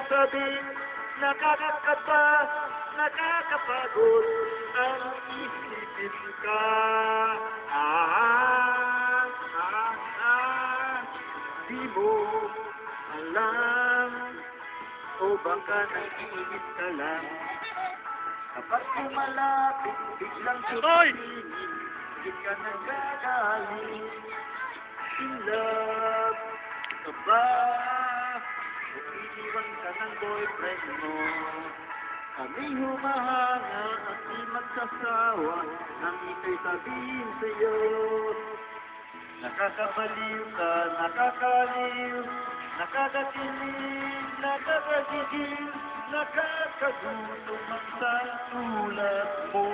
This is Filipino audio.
sabing nakakakaba, nakakapagod ang isipin ka. Di mo alam o baka nag-iinit ka lang. Kapag lumalapit, biglang sumihin, di ka nagagaling. In love ka ba? O iniwan ka ng boyfriend mo? Kami humahanga at di magsasawa nang ito'y sabihin sa'yo. Nakakabaliw ka, nakakaliw, nakakakilig, nakakagigil, nakakagutom ang sa tulad mo.